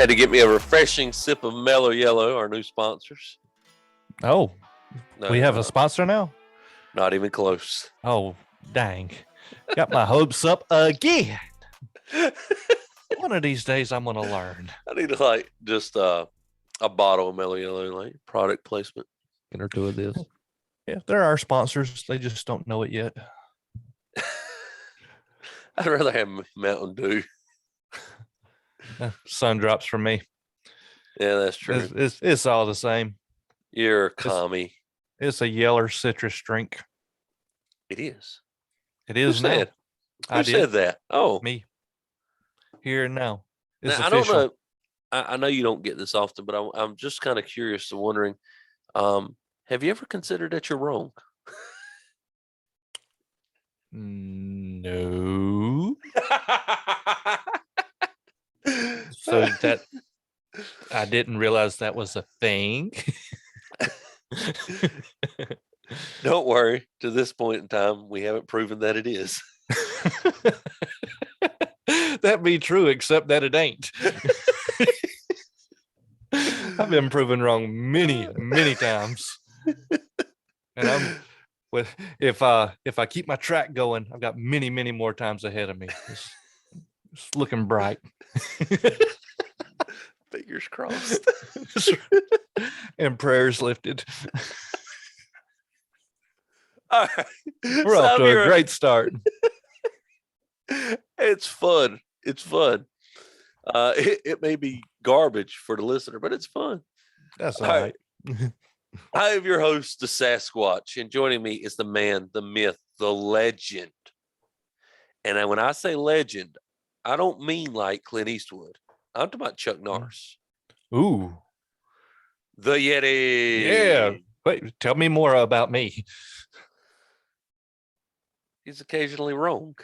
Had to get me a refreshing sip of Mellow Yellow, our new sponsors. Oh, No, we have a sponsor now? Not even close. Oh, dang. Got my hopes up again. One of these days I'm going to learn. I need to just a bottle of Mellow Yellow, product placement. Or two of this. Yeah, there are sponsors. They just don't know it yet. I'd rather have Mountain Dew. Sun drops from me. Yeah, that's true. It's all the same. You're a commie. It's a yeller citrus drink. It is. It is Who now. said? Who said that? Oh, me. Here and now. It's now, official. I don't know. I know you don't get this often, but I'm just kind of curious and wondering. Have you ever considered that you're wrong? No. So that I didn't realize that was a thing. Don't worry. To this point in time, we haven't proven that it is. That'd be true, except that it ain't. I've been proven wrong many times. And if I keep my track going, I've got many more times ahead of me. It's looking bright. Fingers crossed. And prayers lifted. All right. We're off to a great start. It's fun. It's fun. It may be garbage for the listener, but it's fun. That's all right. I am your host, the Sasquatch, and joining me is the man, the myth, the legend. And when I say legend, I don't mean like Clint Eastwood. I'm talking about Chuck Norris. Ooh. The Yeti. Yeah. Wait, tell me more about me. He's occasionally wrong.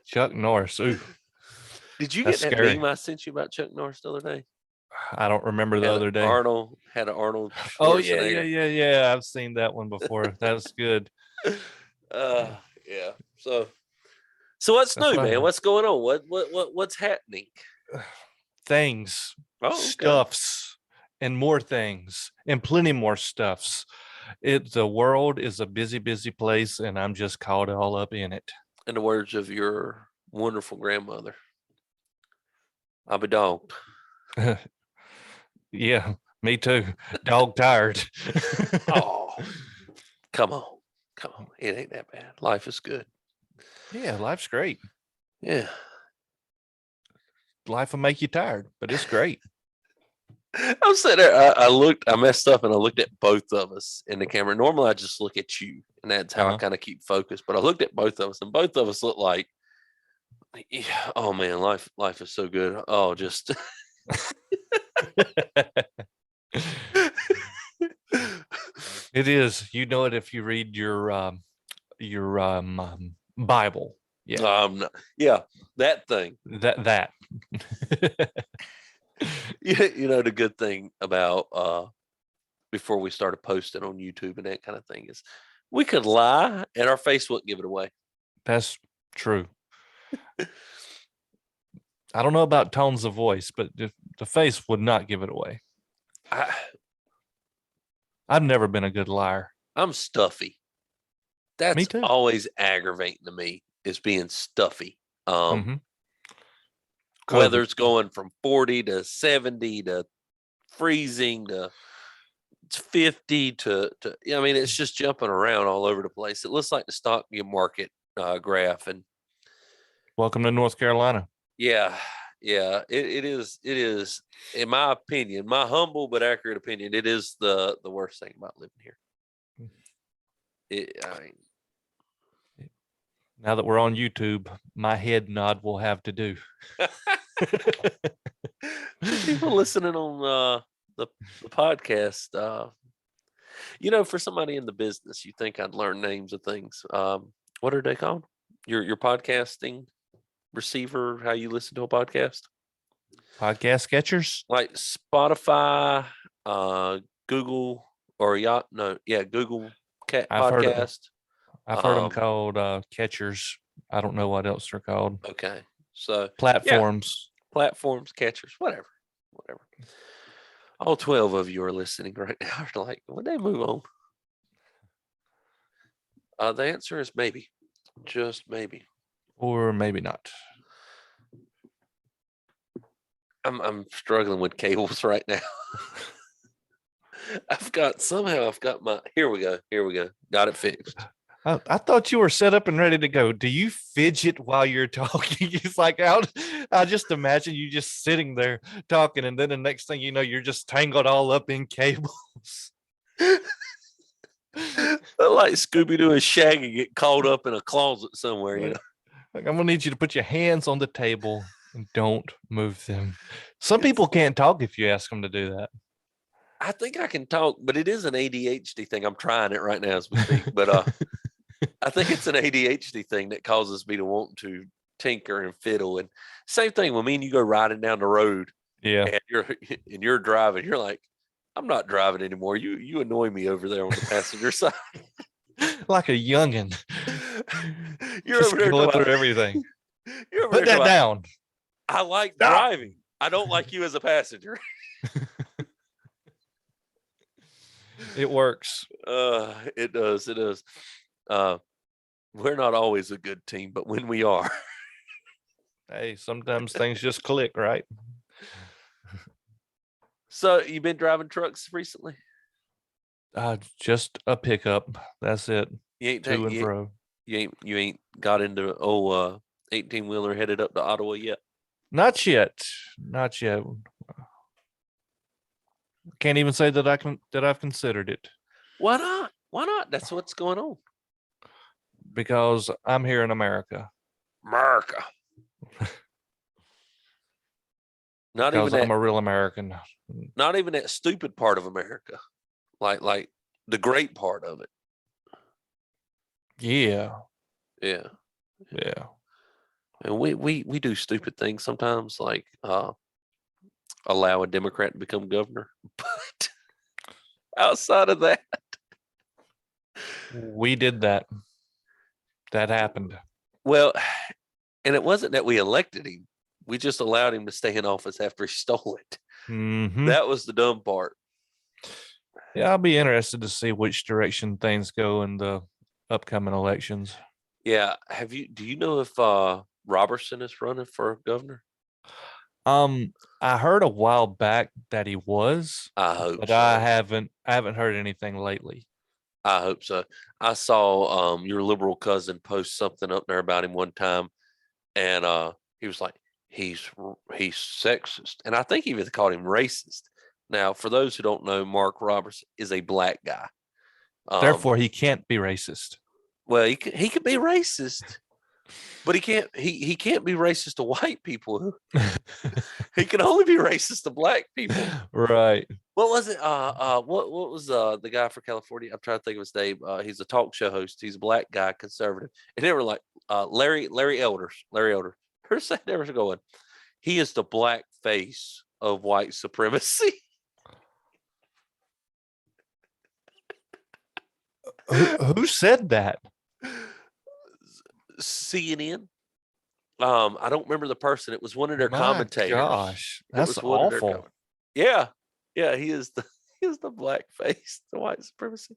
Chuck Norris. Ooh. Did you get that meme I sent you about Chuck Norris the other day? I don't remember the other day. Arnold had an Arnold. Oh, yeah. I've seen that one before. That's good. Yeah. So what's new, man? What's going on? What's happening? Things. Oh, okay. Stuffs and more things and plenty more stuffs. The world is a busy place, and I'm just caught all up in it. In the words of your wonderful grandmother, I'll be dogged. Yeah, me too. Dog tired. Oh, come on. It ain't that bad. Life is good. Yeah, life's great. Yeah. Life will make you tired, but it's great. I'm sitting there. I messed up and I looked at both of us in the camera. Normally I just look at you, and that's how I kind of keep focused. But I looked at both of us, and both of us look like, oh man, life is so good. Oh, just it is. You know it if you read your Bible. Yeah. Yeah, that thing. That. Yeah, the good thing about before we started posting on YouTube and that kind of thing is we could lie and our face wouldn't give it away. That's true. I don't know about tones of voice, but the face would not give it away. I've never been a good liar. I'm stuffy. That's me too. Always aggravating to me is being stuffy. Whether it's going from 40 to 70 to freezing to 50 to I mean, it's just jumping around all over the place. It looks like the stock market graph. And welcome to North Carolina. Yeah, it is, in my opinion, my humble but accurate opinion, it is the worst thing about living here. Now that we're on YouTube, my head nod will have to do. People listening on the podcast, for somebody in the business, you think I'd learn names of things. What are they called? Your podcasting receiver, how you listen to a podcast? Podcast catchers? Like Spotify, Google, or Google Podcast. I've heard them called catchers. I don't know what else they're called. Okay. So platforms. platforms, catchers, whatever. All 12 of you are listening right now. Are like, would they move on? The answer is maybe, just maybe. Or maybe not. I'm struggling with cables right now. I've got my, here we go. Got it fixed. I thought you were set up and ready to go. Do you fidget while you're talking? It's like out. I just imagine you just sitting there talking, and then the next thing you know, you're just tangled all up in cables. Like Scooby-Doo and Shaggy get caught up in a closet somewhere, you know. Like, I'm gonna need you to put your hands on the table and don't move them. Some people can't talk if you ask them to do that. I think I can talk, but it is an ADHD thing. I'm trying it right now as we speak, but I think it's an ADHD thing that causes me to want to tinker and fiddle. And same thing when me and you go riding down the road. Yeah. And you're driving. You're like, I'm not driving anymore. You annoy me over there on the passenger side. Like a youngin. You're just over there going through about, everything. You're over Put there that down. I like Stop. driving. I don't like you as a passenger. It works. It does. It does. We're not always a good team, but when we are. Hey, sometimes things just click, right? So you been driving trucks recently? Just a pickup. That's it. You ain't To and fro. You ain't got into 18-wheeler headed up to Ottawa yet? Not yet. Not yet. Can't even say that I've considered it. Why not? Why not? That's what's going on. Because I'm here in America. America. Not because even that, I'm a real American. Not even that stupid part of America. Like the great part of it. Yeah. Yeah. Yeah. And we do stupid things sometimes, like allow a Democrat to become governor. But outside of that, we did that. That happened. Well, and it wasn't that we elected him. We just allowed him to stay in office after he stole it. Mm-hmm. That was the dumb part. Yeah, I'll be interested to see which direction things go in the upcoming elections. Yeah. Do you know if Robertson is running for governor? I heard a while back that he was, I hope but so. I haven't heard anything lately. I hope so. I saw your liberal cousin post something up there about him one time, and he was like, he's sexist, and I think he even called him racist. Now, for those who don't know, Mark Robertson is a black guy. Therefore, he can't be racist. Well, he could be racist, but he can't be racist to white people. He can only be racist to black people. Right. What was it? What was the guy for California? I'm trying to think of his name. He's a talk show host. He's a black guy, conservative, and they were like Larry Elders. Her side there was going. He is the black face of white supremacy. Who said that? CNN. I don't remember the person. It was one of their commentators. Gosh, that's awful. Yeah, he is the black face, the white supremacy.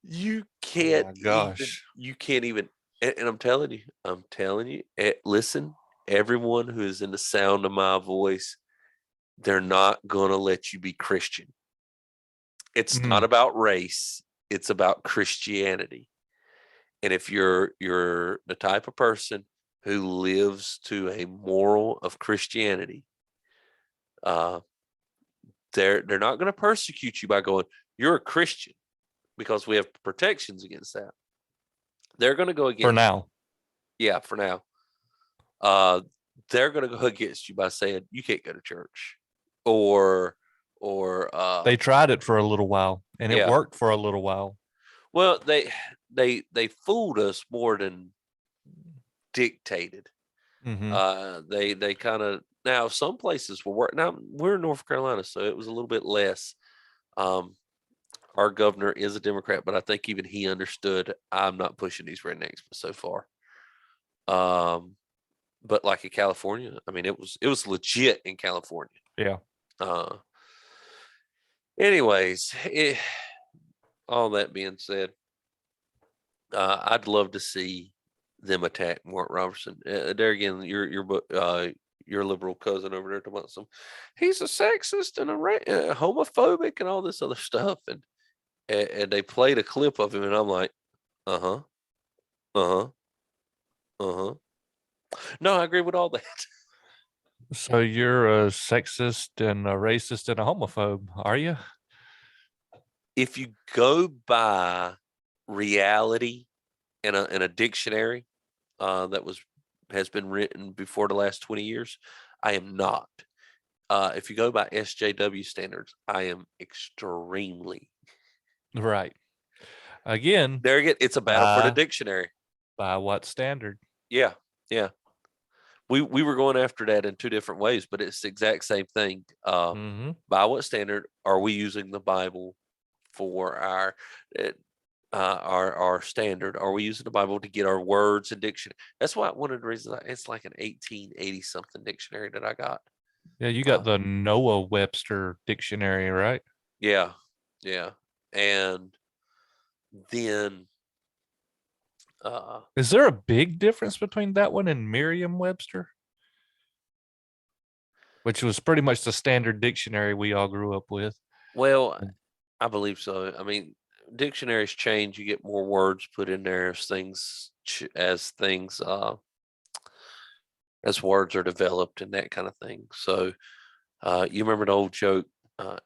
You can't you can't even. And I'm telling you. Listen, everyone who is in the sound of my voice, they're not gonna let you be Christian. It's not about race. It's about Christianity. And if you're the type of person who lives to a moral of Christianity, they're not going to persecute you by going, you're a Christian, because we have protections against that. They're going to go against for now. Yeah, for now. They're going to go against you by saying you can't go to church, or they tried it for a little while, and it worked for a little while. Well, they fooled us more than dictated. Mm-hmm. They kind of, now some places will work. Now we're in North Carolina, so it was a little bit less. Our governor is a Democrat, but I think even he understood I'm not pushing these rednecks so far. but like in California, I mean, it was legit in California. Yeah. Uh, anyways, all that being said, I'd love to see them attack Mark Robertson. There again, your liberal cousin over there talking about he's a sexist and a homophobic and all this other stuff, and they played a clip of him, and I'm like, uh huh, uh huh, uh huh. No, I agree with all that. So you're a sexist and a racist and a homophobe, are you? If you go by reality in a dictionary that has been written before the last 20 years, I am not. If you go by SJW standards, I am extremely. Right. Again, There again, it's a battle for the dictionary. by what standard? Yeah, yeah. We were going after that in two different ways, but it's the exact same thing. By what standard are we using the Bible for our standard? Are we using the Bible to get our words and dictionary? That's why one of the reasons it's like an 1880 something dictionary that I got. Yeah, you got the Noah Webster dictionary, right? Yeah, yeah, and then is there a big difference between that one and Merriam-Webster, which was pretty much the standard dictionary we all grew up with? well, I believe so. I mean, dictionaries change. You get more words put in there as words are developed and that kind of thing. So, you remember the old joke,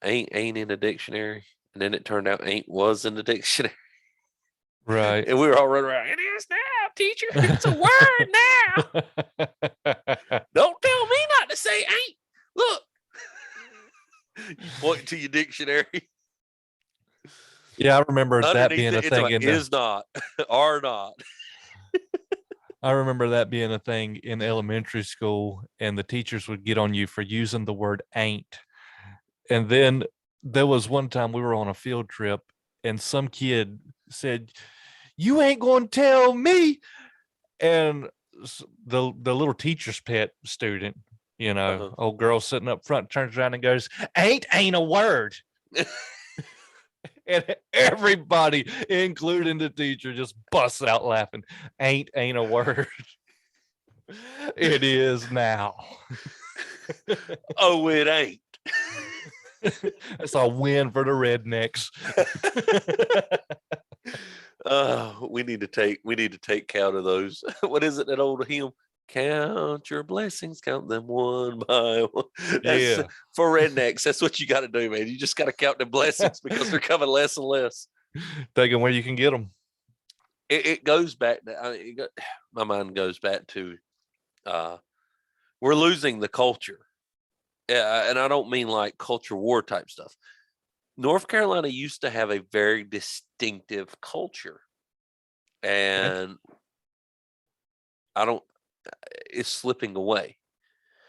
ain't in the dictionary, and then it turned out ain't was in the dictionary. Right. And we were all running around. It is now, teacher. It's a word now. Don't tell me not to say ain't. Look. You point to your dictionary. Yeah, I remember that being a thing in is not, are not. I remember that being a thing in elementary school, and the teachers would get on you for using the word ain't. And then there was one time we were on a field trip, and some kid said, "You ain't going to tell me." And the little teacher's pet student, old girl sitting up front, turns around and goes, ain't a word. And everybody, including the teacher, just busts out laughing. Ain't a word. It is now. Oh, it ain't. That's a win for the rednecks. We need to take count of those. What is it, that old hymn? Count your blessings, count them one by one. That's for rednecks. That's what you got to do, man. You just got to count the blessings because they're coming less and less. Take them where you can get them. It goes back. My mind goes back to we're losing the culture, and I don't mean like culture war type stuff. North Carolina used to have a very distinctive culture, and it's slipping away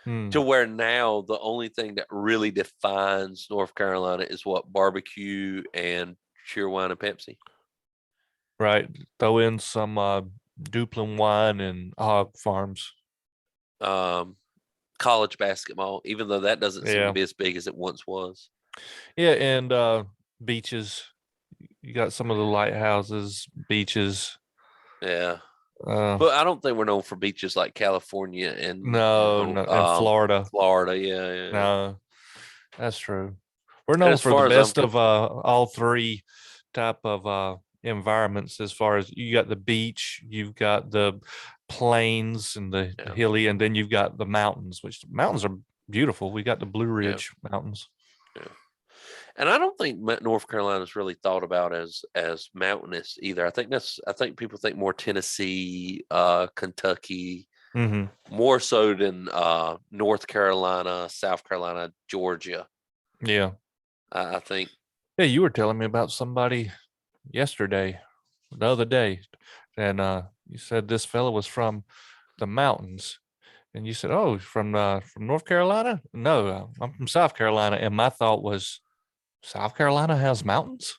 to where now the only thing that really defines North Carolina is what? Barbecue and cheer wine and Pepsi. Right. Throw in some Duplin wine and hog farms. College basketball, even though that doesn't seem to be as big as it once was. Yeah, and beaches. You got some of the lighthouses, beaches. Yeah. But I don't think we're known for beaches like California and and Florida. Florida, yeah. No, that's true. We're known for the best of all three type of environments. As far as you got the beach, you've got the plains and the hilly, and then you've got the mountains, which mountains are beautiful. We got the Blue Ridge Mountains. Yeah. And I don't think North Carolina is really thought about as mountainous either. I think people think more Tennessee, Kentucky, more so than North Carolina, South Carolina, Georgia. Yeah, I think. Yeah, you were telling me about somebody the other day, and you said this fellow was from the mountains. And you said, "Oh, from North Carolina?" No, I'm from South Carolina. And my thought was, South Carolina has mountains?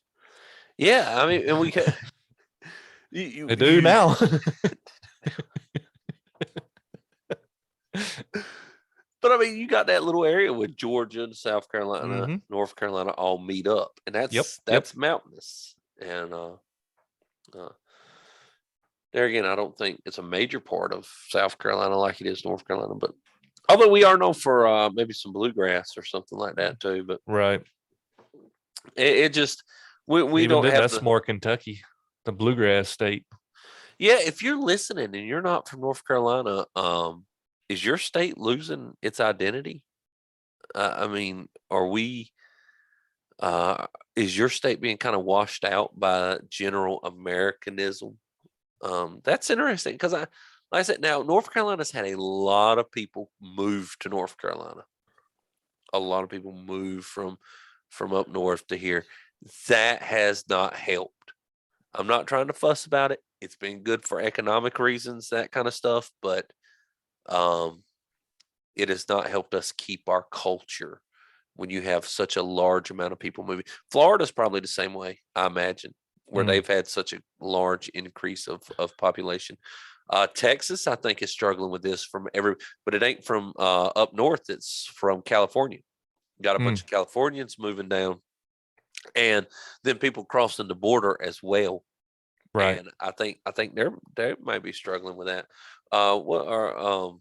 Yeah, I mean, and we can. They do now. But I mean, you got that little area with Georgia and South Carolina, Mm-hmm. North Carolina all meet up, and Yep. that's mountainous. And uh, there again, I don't think it's a major part of South Carolina like it is North Carolina. But although we are known for maybe some bluegrass or something like that too, but Right. it just we Even don't then, have that's the. more Kentucky, the bluegrass state. Yeah, if you're listening and you're not from North Carolina, is your state losing its identity? I mean, are we? Is your state being kind of washed out by general Americanism? That's interesting because like I said, now North Carolina's had a lot of people move to North Carolina. A lot of people move from up north to here. That has not helped. I'm not trying to fuss about it. It's been good for economic reasons, that kind of stuff, but um, it has not helped us keep our culture when you have such a large amount of people moving. Florida's probably the same way, I imagine, where Mm, they've had such a large increase of population. Texas, I think, is struggling with this but it ain't from up north. It's from California. Got a bunch mm, of Californians moving down, and then people crossing the border as well. right. And I think they might be struggling with that. What are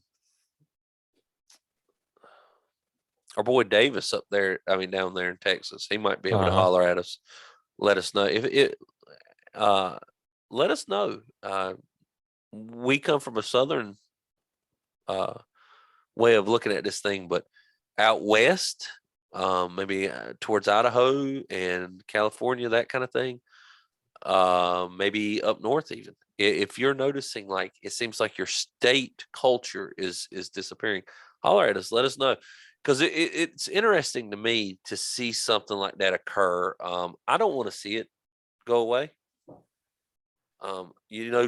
our boy Davis up there? I mean, down there in Texas, he might be able to Uh-huh. holler at us. Let us know if it. Uh, let us know. We come from a southern uh, way of looking at this thing, but out west, maybe towards Idaho and California, that kind of thing. Maybe up north even. If you're noticing, like it seems like your state culture is disappearing, holler at us. Let us know because it's interesting to me to see something like that occur. I don't want to see it go away.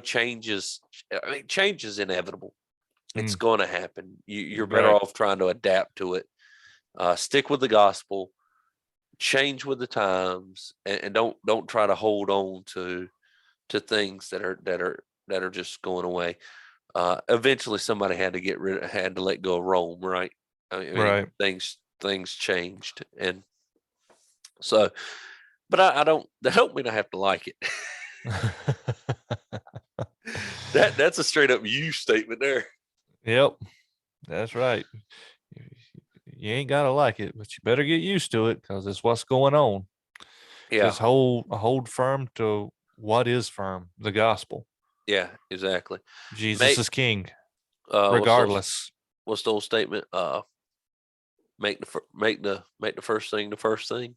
Change is. I mean, change is inevitable. It's Mm, going to happen. You're better right. off trying to adapt to it. Stick with the gospel. Change with the times, and don't try to hold on to things that are just going away. Eventually, somebody had to let go of Rome, right? I mean, Right. things changed, and so. But I don't. That don't mean I have to like it. That's a straight up you statement there. Yep. That's right. You you ain't gotta like it, but you better get used to it because it's what's going on. Yeah, Just hold firm to what is firm, the gospel. yeah, exactly. Jesus Make is king, uh, what's those? regardless. What's the old statement? Make the first thing the first thing.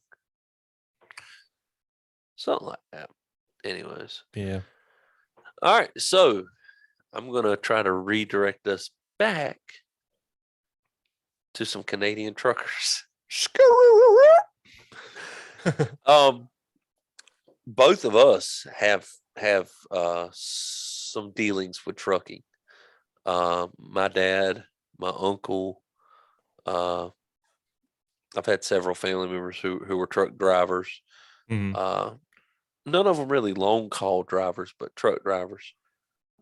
Something like that. Anyways, Yeah. all right. So I'm gonna try to redirect us back to some Canadian truckers. Um, both of us have some dealings with trucking. My dad, my uncle. Uh, I've had several family members who were truck drivers. Mhm. Uh, None of them really long haul drivers, but truck drivers.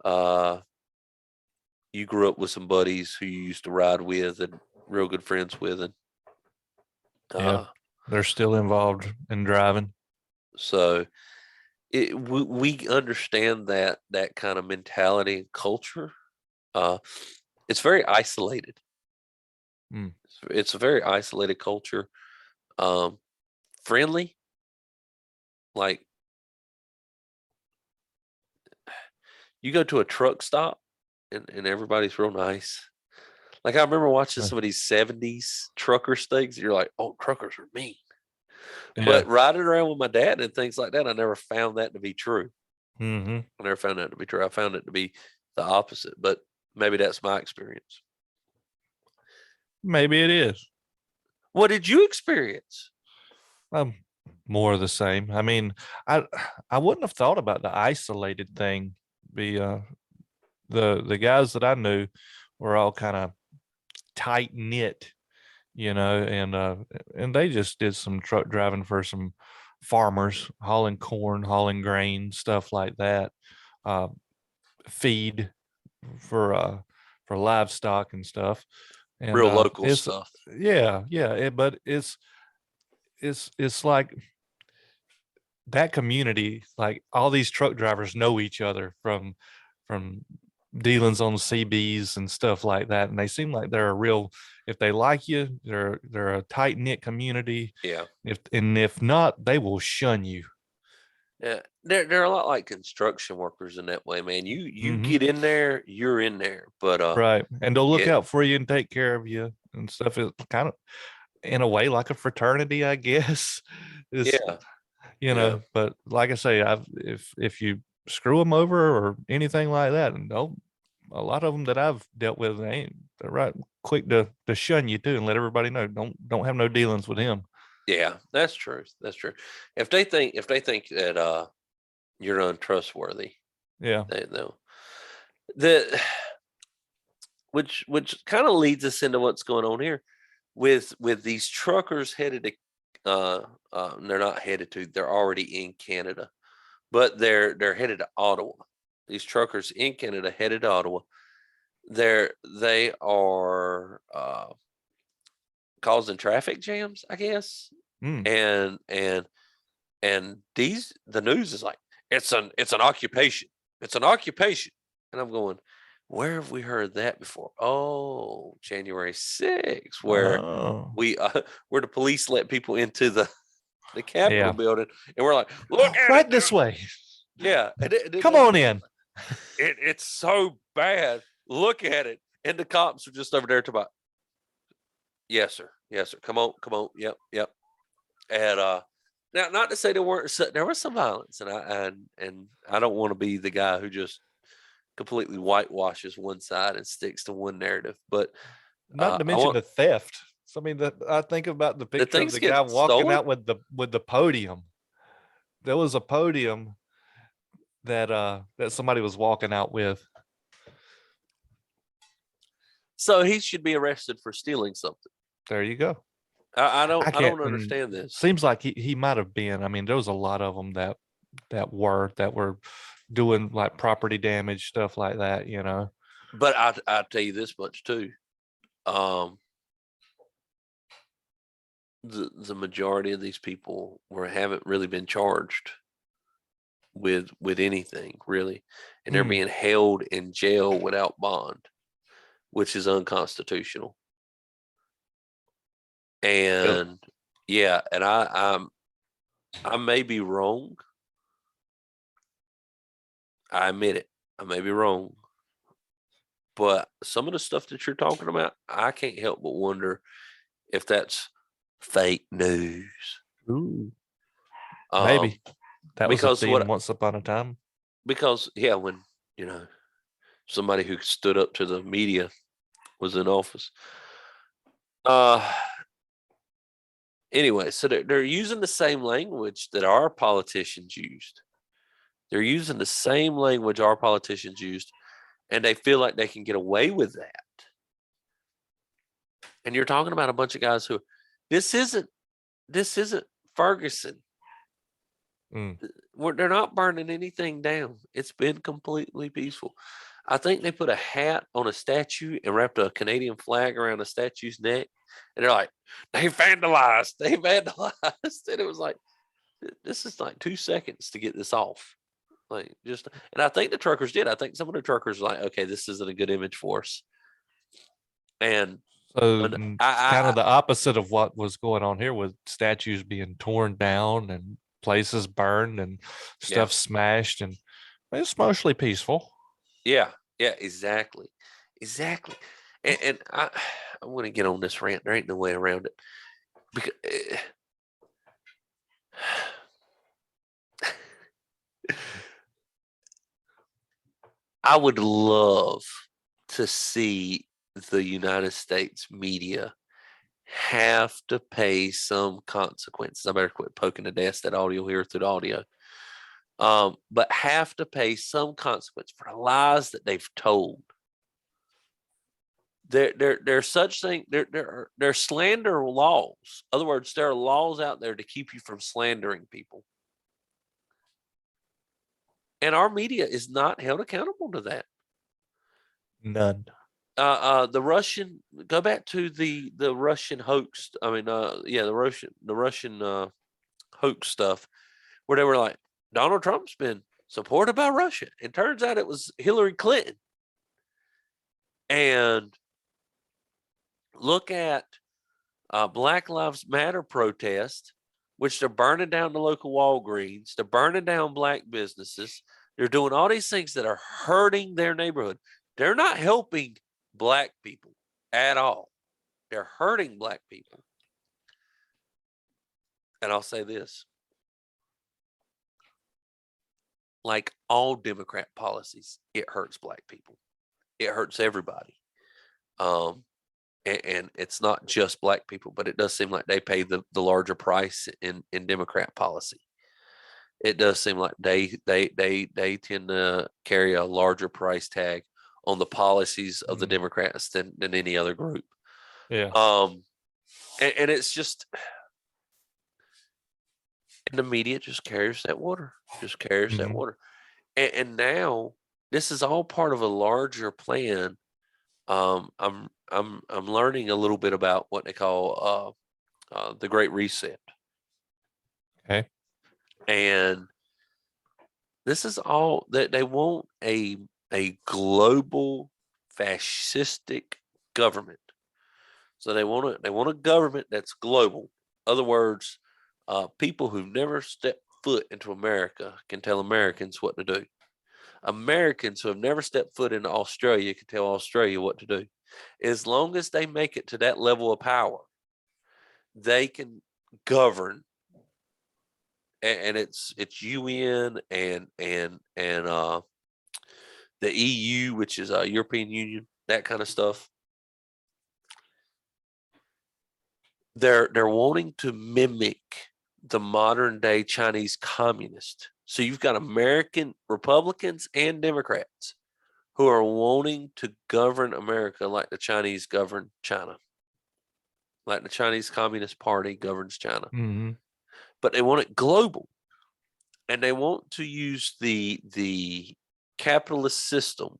Uh, you grew up with some buddies who you used to ride with and real good friends with, and Yeah. uh, They're still involved in driving. so we understand that kind of mentality and culture. Uh, it's very isolated. Mm, It's a very isolated culture. Um, Friendly, like you go to a truck stop and everybody's real nice. Like I remember watching uh, some of these '70s truckers things. You're like, oh, truckers are mean. yeah. But riding around with my dad and things like that, I never found that to be true. Hmm. I never found that to be true. I found it to be the opposite. But maybe that's my experience. Maybe it is. What did you experience? Um, More of the same. I mean, I I wouldn't have thought about the isolated thing. The guys that I knew were all kind of tight knit, and they just did some truck driving for some farmers, hauling corn, hauling grain, stuff like that, uh, feed for livestock and stuff. And Real local it's stuff. but it's like that community, like all these truck drivers know each other from dealings on CBs and stuff like that, and they seem like they're a real, if they like you, they're a tight knit community. Yeah. If not, they will shun you. Yeah, they're a lot like construction workers in that way, man. You Mhm. get in there, you're in there. But Right, and they'll look yeah, out for you and take care of you and stuff. It's kind of in a way like a fraternity, I guess. It's, yeah, yeah, but like I say, if you screw them over or anything like that, and no, a lot of them that I've dealt with, they're right quick to shun you too and let everybody know, don't have no dealings with him. yeah. That's true. That's true. If they think that you're untrustworthy, Yeah. they know that. Which kind of leads us into what's going on here with these truckers headed to they're not headed to, they're already in Canada, but they're headed to Ottawa. These truckers in Canada headed to Ottawa. They are causing traffic jams, I guess. Mm. And the news is like, it's an occupation. It's an occupation. And I'm going, where have we heard that before? Oh, January 6th, where Oh. we where the police let people into the Capitol Yeah. building, and we're like, look at Right it. this way. Yeah, Come on in. it's so bad. Look at it. And the cops are just over there to about, yes, sir. Yes, sir. Come on, come on. Yep, yep. And now, not to say there was some violence, and I don't want to be the guy who just completely whitewashes one side and sticks to one narrative, but Not to I mention want the theft. So, I mean, I think about the the picture of things the get guy walking stolen. out with the podium. There was a podium that somebody was walking out with. So he should be arrested for stealing something. There you go. I don't I I can't. don't understand this. Seems like he might have been. I mean, there was a lot of them that were doing like property damage stuff like that. But I tell you this much too. Um, the majority of these people haven't really been charged with anything really, and they're Mm. being held in jail without bond, which is unconstitutional. Really? And yeah, and I may be wrong. I admit it. I may be wrong. But some of the stuff that you're talking about, I can't help but wonder if that's fake news. Ooh. Um, Maybe that was a because theme what once upon a time. because yeah, when you know somebody who stood up to the media was in office. Uh anyway, so they're using the same language that our politicians used. They're using the same language our politicians used, and they feel like they can get away with that. And you're talking about a bunch of guys who this isn't this isn't Ferguson. Mm. They're not burning anything down. It's been completely peaceful. I think they put a hat on a statue and wrapped a Canadian flag around the statue's neck. And they're like, they vandalized. They vandalized. And it was like, this is like 2 seconds to get this off. Like, just, and I think the truckers did. I think some of the truckers were like, okay, this isn't a good image for us. And So and kind I of the opposite of what was going on here with statues being torn down and places burned and yeah, stuff smashed, and it's mostly peaceful. yeah, yeah, exactly. Exactly. And I want to get on this rant. There ain't no way around it. Because I would love to see the United States media have to pay some consequences. I better quit poking the desk that audio here through the audio. But have to pay some consequence for the lies that they've told. There's such thing. There are slander laws. In other words, there are laws out there to keep you from slandering people, and our media is not held accountable to that. None. The Russian, go back to the Russian hoax. I mean, the Russian hoax stuff where they were like, Donald Trump's been supported by Russia. It turns out it was Hillary Clinton. And look at Black Lives Matter protest, which they're burning down the local Walgreens, they're burning down black businesses, they're doing all these things that are hurting their neighborhood. They're not helping black people at all. They're hurting black people. And I'll say this, like all Democrat policies, it hurts black people. It hurts everybody. And it's not just black people, but it does seem like they pay the larger price in Democrat policy. It does seem like they tend to carry a larger price tag on the policies of the Democrats than any other group. Yeah. And it's just, and the media just carries that water, that water. And now this is all part of a larger plan. I'm learning a little bit about what they call the Great Reset. Okay. And this is all that they want a global fascistic government. So they want a government that's global. Other words, people who've never stepped foot into America can tell Americans what to do. Americans who have never stepped foot into Australia can tell Australia what to do. As long as they make it to that level of power, they can govern. And it's UN and the EU, which is European Union, that kind of stuff. They're wanting to mimic the modern day Chinese communist. So you've got American Republicans and Democrats who are wanting to govern America like the Chinese govern China, like the Chinese Communist Party governs China. But they want it global, and they want to use the capitalist system.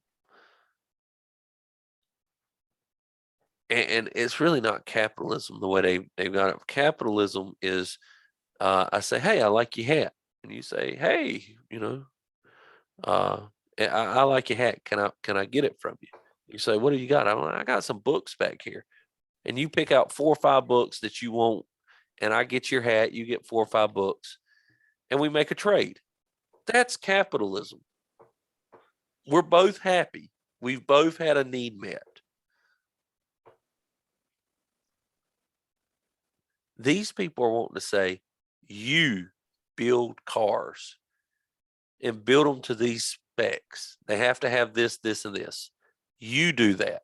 And it's really not capitalism the way they've got it. Capitalism is, I say, hey, I like your hat. And you say, hey, I like your hat. Can I get it from you? You say, what do you got? I got some books back here. And you pick out 4 or 5 books that you want, and I get your hat, you get 4 or 5 books, and we make a trade. That's capitalism. We're both happy. We've both had a need met. These people are wanting to say, you build cars and build them to these specs. They have to have this, this, and this. You do that.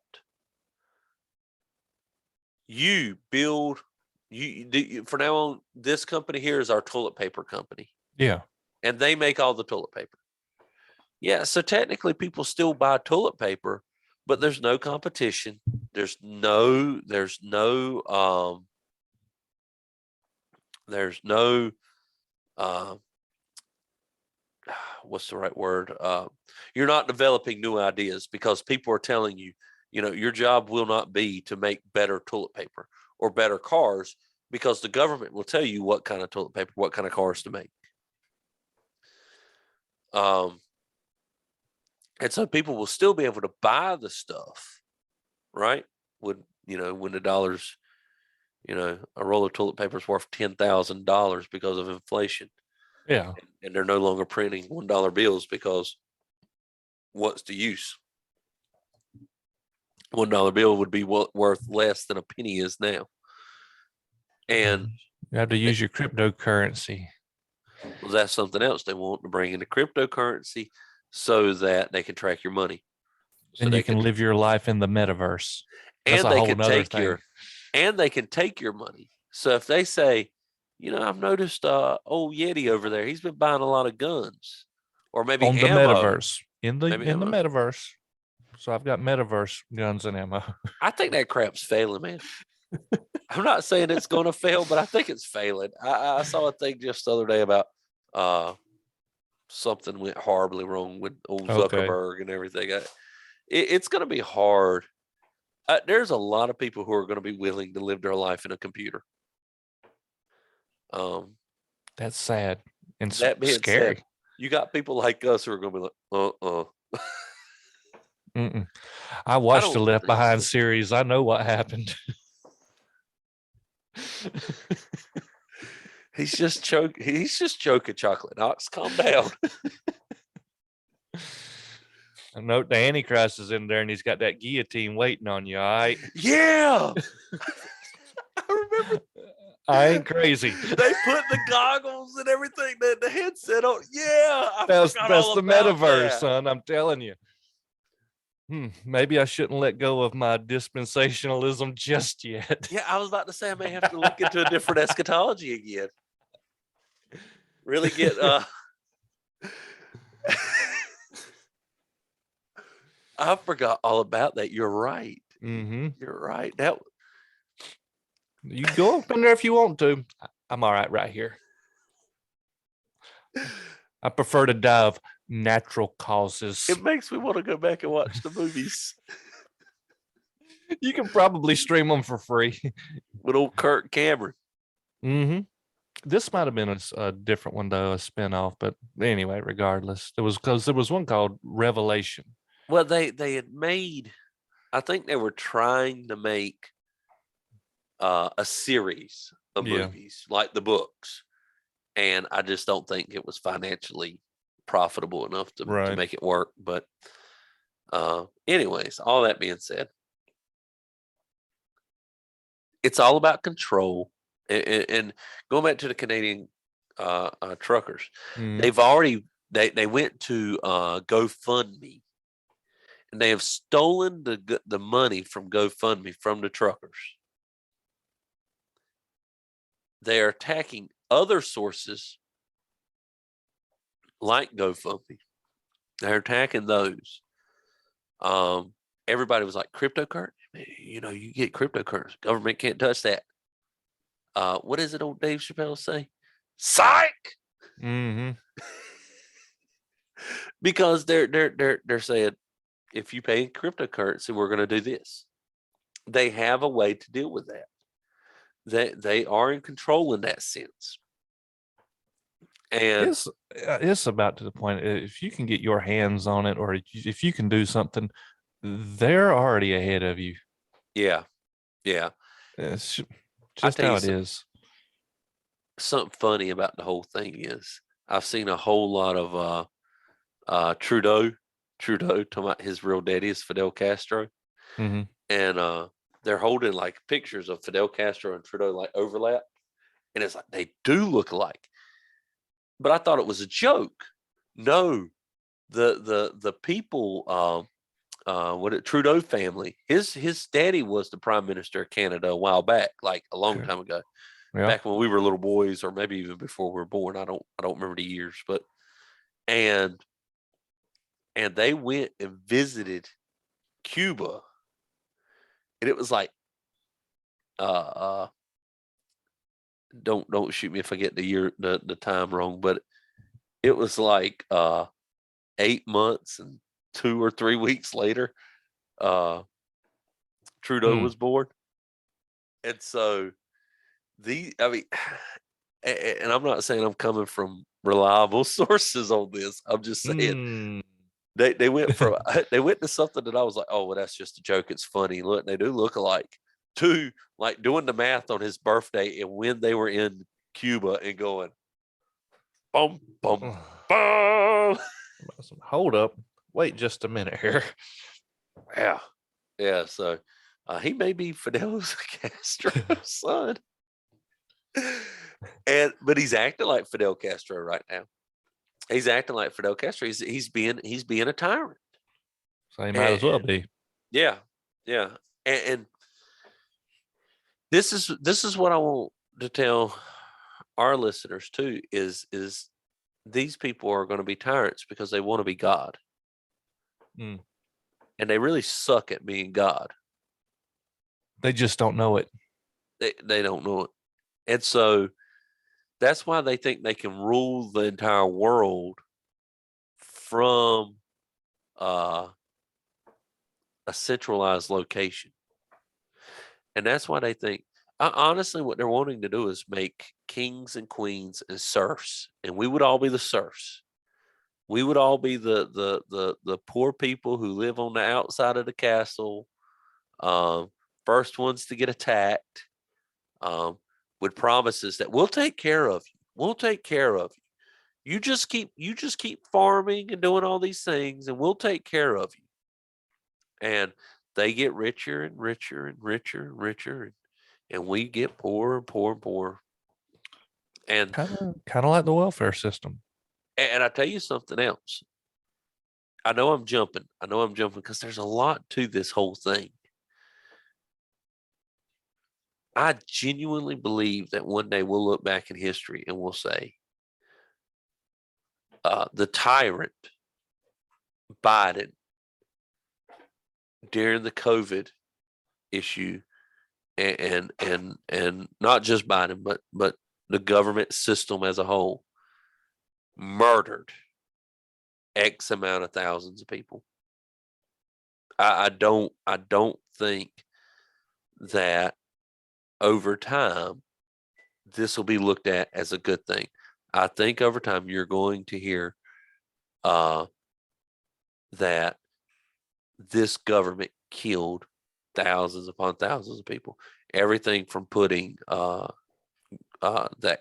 You build, for now on, this company here is our toilet paper company. Yeah. And they make all the toilet paper. Yeah, so technically people still buy toilet paper, but there's no competition. There's no what's the right word? You're not developing new ideas because people are telling you, your job will not be to make better toilet paper or better cars, because the government will tell you what kind of toilet paper, what kind of cars to make. And so people will still be able to buy the stuff, right? When the dollars, a roll of toilet paper is worth $10,000 because of inflation. Yeah. And they're no longer printing $1 bills because what's the use? $1 bill would be worth less than a penny is now. And you have to use your cryptocurrency. Well, that's something else they want to bring into cryptocurrency so that they can track your money. So and you can live your life in the metaverse. That's and they can take they can take your money. So if they say, I've noticed old Yeti over there, he's been buying a lot of guns, or maybe on the ammo. Metaverse. In the metaverse. So I've got metaverse guns and ammo. I think that crap's failing, man. I'm not saying it's going to fail, but I think it's failing. I saw a thing just the other day about something went horribly wrong with old Zuckerberg and everything. It's going to be hard There's a lot of people who are going to be willing to live their life in a computer. That's sad and That being scary. said, you got people like us who are going to be like, Mm-mm. I I watched the don't Left think Behind so. series. I know what happened. He's just choking chocolate Knox. Calm down. I know the Antichrist is in there and he's got that guillotine waiting on you. All right. Yeah. I remember I ain't crazy. they put the goggles and everything, the headset on. Yeah, I forgot That's all the about metaverse, that. son. I'm telling you. Maybe I shouldn't let go of my dispensationalism just yet. Yeah, I was about to say I may have to look into a different eschatology again. Really get I forgot all about that. You're right. You're right. That You go up in there if you want to. I'm all right here. I prefer to die of natural causes. it makes me want to go back and watch the movies You can probably stream them for free. with old Kirk Cameron. This might have been a different one though, a spinoff. But anyway, regardless, it was because there was one called Revelation. Well, they had made. I think they were trying to make a series of movies like the books, and I just don't think it was financially profitable enough to make it work. But anyways, all that being said, it's all about control. And going back to the Canadian truckers, they've already they went to GoFundMe, and they have stolen the money from GoFundMe from the truckers. They are attacking other sources like GoFundMe. They're attacking those. Everybody was like, cryptocurrency, you get cryptocurrency. Government can't touch that. What is it old Dave Chappelle say? Psych. Because they're saying, if you pay in cryptocurrency, we're going to do this. They have a way to deal with that. They are in control in that sense. And it's about to the point, if you can get your hands on it, or if you can do something, they're already ahead of you. Yeah. It's just how it is. Something funny about the whole thing is I've seen a whole lot of Trudeau talking about his real daddy is Fidel Castro. And they're holding like pictures of Fidel Castro and Trudeau like overlap, and it's like they do look alike. But I thought it was a joke. No, the people, Trudeau family, his daddy was the prime minister of Canada a while back, like a long time ago, back when we were little boys, or maybe even before we were born. I don't remember the years, but and they went and visited Cuba, and it was like, don't shoot me if I get the year the time wrong, but it was like 8 months and 2 or 3 weeks later, Trudeau was born. And so and I'm not saying I'm coming from reliable sources on this. I'm just saying they went from they went to something that I was like, oh well, that's just a joke. It's funny. Look, they do look alike. To like doing the math on his birthday and when they were in Cuba and going, boom, boom, boom. Hold up. Wait just a minute here. Yeah. So he may be Fidel Castro's son. But he's acting like Fidel Castro right now. He's acting like Fidel Castro. He's being a tyrant. So he might as well be. Yeah. And this is what I want to tell our listeners too, is these people are going to be tyrants because they want to be God. And they really suck at being God. They just don't know it. They don't know it. And so that's why they think they can rule the entire world from a centralized location. And that's why they think, honestly, what they're wanting to do is make kings and queens and serfs, and we would all be the serfs. We would all be the poor people who live on the outside of the castle, um, first ones to get attacked, um, with promises that we'll take care of you. We'll take care of you. You just keep farming and doing all these things, and we'll take care of you. And they get richer and richer and richer and richer, and we get poorer and poorer and poorer. And Kind of like the welfare system. and I tell you something else. I know I'm jumping. I know I'm jumping because there's a lot to this whole thing. I genuinely believe that one day we'll look back in history and we'll say, the tyrant Biden during the COVID issue, and not just Biden, but the government system as a whole, murdered X amount of thousands of people. I don't think that over time this will be looked at as a good thing. I think over time you're going to hear that this government killed thousands upon thousands of people. Everything from putting that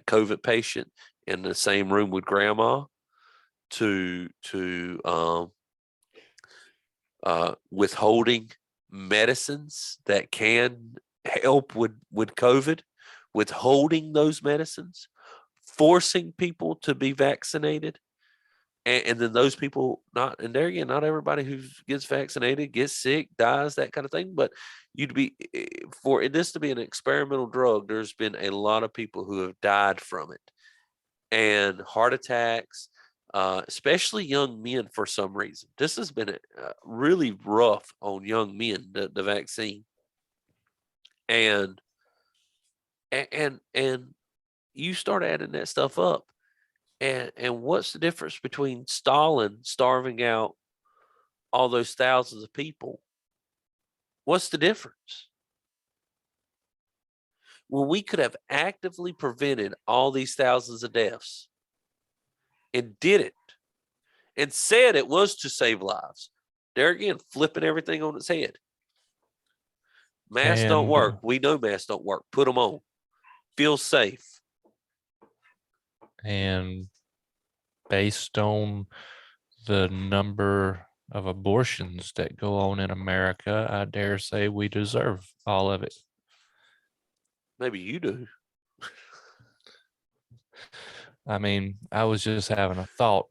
COVID patient in the same room with grandma to withholding medicines that can help with COVID, withholding those medicines, forcing people to be vaccinated, and then those people not, and there again, not everybody who gets vaccinated gets sick, dies, that kind of thing. But you'd be for this to be an experimental drug. There's been a lot of people who have died from it, and heart attacks, especially young men. For some reason, this has been really rough on young men. The vaccine, and and you start adding that stuff up, and what's the difference between Stalin starving out all those thousands of people? What's the difference? Well, we could have actively prevented all these thousands of deaths and did it and said it was to save lives. There again, flipping everything on its head. Masks don't And work. We know masks don't work. Put them on. Feel safe. and based on the number of abortions that go on in America, I dare say we deserve all of it. Maybe you do. I mean, I was just having a thought,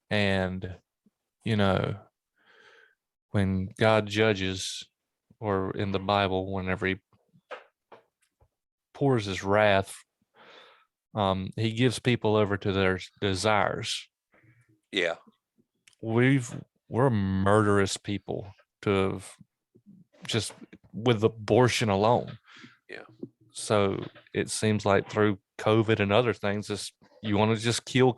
and you know, when God judges, or in the Bible, whenever he pours his wrath, he gives people over to their desires. Yeah. We're murderous people to have just with abortion alone. Yeah. So it seems like through COVID and other things, you want to just kill.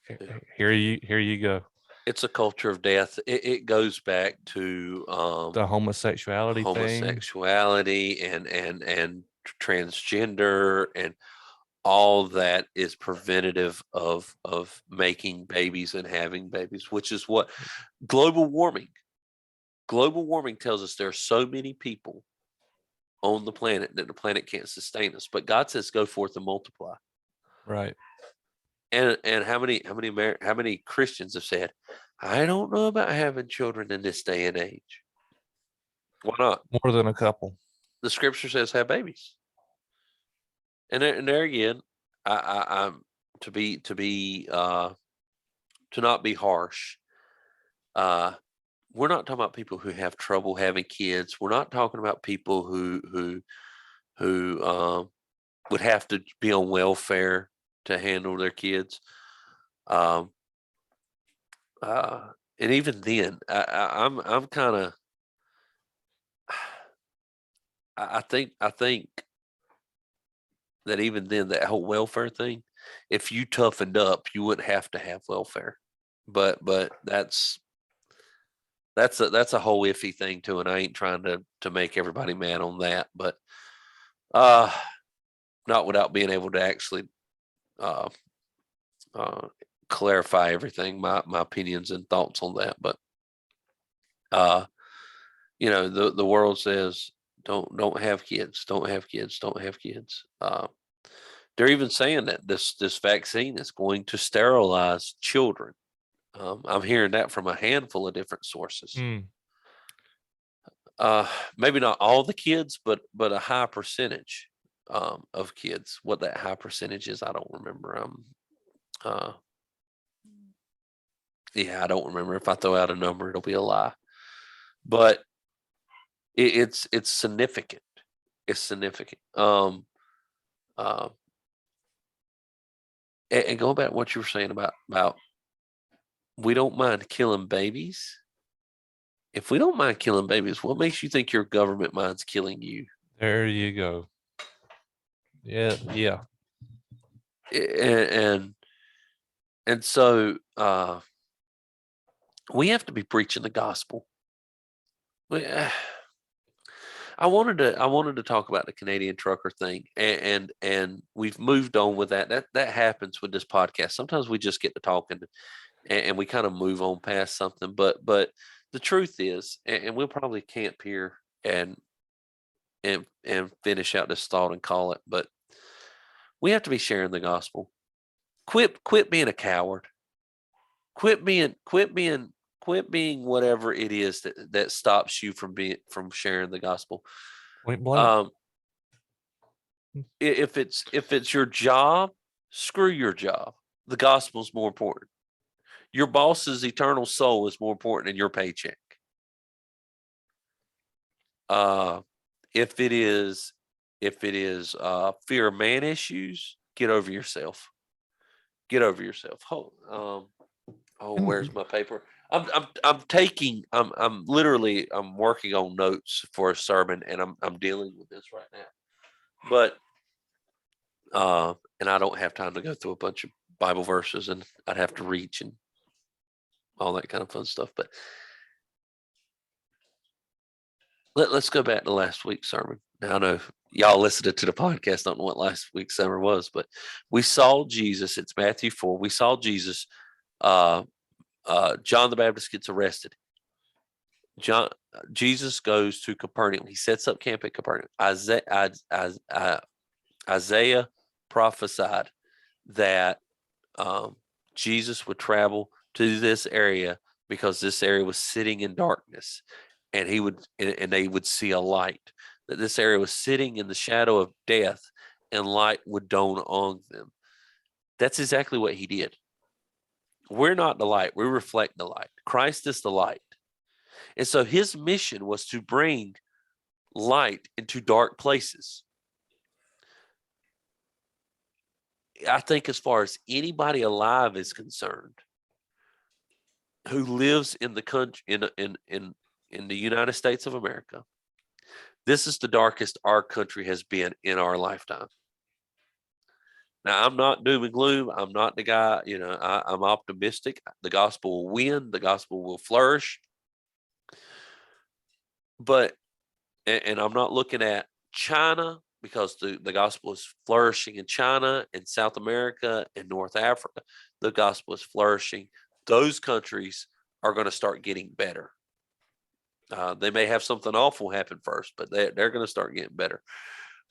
Yeah. Here you go. It's a culture of death. It goes back to The homosexuality thing. homosexuality and transgender, and all that is preventative of making babies and having babies, which is what global warming tells us. There are so many people on the planet that the planet can't sustain us, but God says go forth and multiply. Right. And how many Christians have said, I don't know about having children in this day and age? Why not? More than a couple. The scripture says have babies. And there again, I'm to not be harsh. We're not talking about people who have trouble having kids. We're not talking about people who would have to be on welfare to handle their kids. Um, and even then, I'm kind of I think that even then, that whole welfare thing, if you toughened up, you wouldn't have to have welfare. But that's that's a whole iffy thing too, and I ain't trying to make everybody mad on that, but uh, not without being able to actually uh, uh, clarify everything, my opinions and thoughts on that. But uh, the world says don't have kids, don't have kids, don't have kids. They're even saying that this vaccine is going to sterilize children. I'm hearing that from a handful of different sources. Mm. Maybe not all the kids, but a high percentage of kids. What that high percentage is, I don't remember. Uh, yeah, I don't remember. If I throw out a number, it'll be a lie. But it's significant. It's significant. Uh, and going back to what you were saying about we don't mind killing babies. If we don't mind killing babies, what makes you think your government minds killing you? There you go. Yeah, yeah. And so we have to be preaching the gospel. I wanted to talk about the Canadian trucker thing, and we've moved on with that. That happens with this podcast. Sometimes we just get to talking, and we kind of move on past something. But the truth is, and we'll probably camp here and finish out this thought and call it. But we have to be sharing the gospel. Quit being a coward. Quit being whatever it is that stops you from sharing the gospel. Point blank. If it's your job, screw your job. The gospel's more important. Your boss's eternal soul is more important than your paycheck. If it is fear of man issues, get over yourself. Get over yourself. Where's my paper? I'm literally working on notes for a sermon, and I'm dealing with this right now. But and I don't have time to go through a bunch of Bible verses, and I'd have to reach and all that kind of fun stuff. But let's go back to last week's sermon. Now, I know y'all listening to the podcast don't know what last week's sermon was, but we saw Jesus. It's Matthew 4. We saw Jesus. John the Baptist gets arrested. Jesus goes to Capernaum. He sets up camp at Capernaum. Isaiah prophesied that Jesus would travel to this area because this area was sitting in darkness, and they would see a light. That this area was sitting in the shadow of death, and light would dawn on them. That's exactly what he did. We're not the light; we reflect the light. Christ is the light, and so his mission was to bring light into dark places. I think as far as anybody alive is concerned who lives in the country in the United States of America, this is the darkest our country has been in our lifetime. Now, I'm not doom and gloom. I'm not the guy, I'm optimistic. The gospel will win. The gospel will flourish. But, and I'm not looking at China, because the gospel is flourishing in China and South America and North Africa. The gospel is flourishing. Those countries are going to start getting better. They may have something awful happen first, but they're going to start getting better.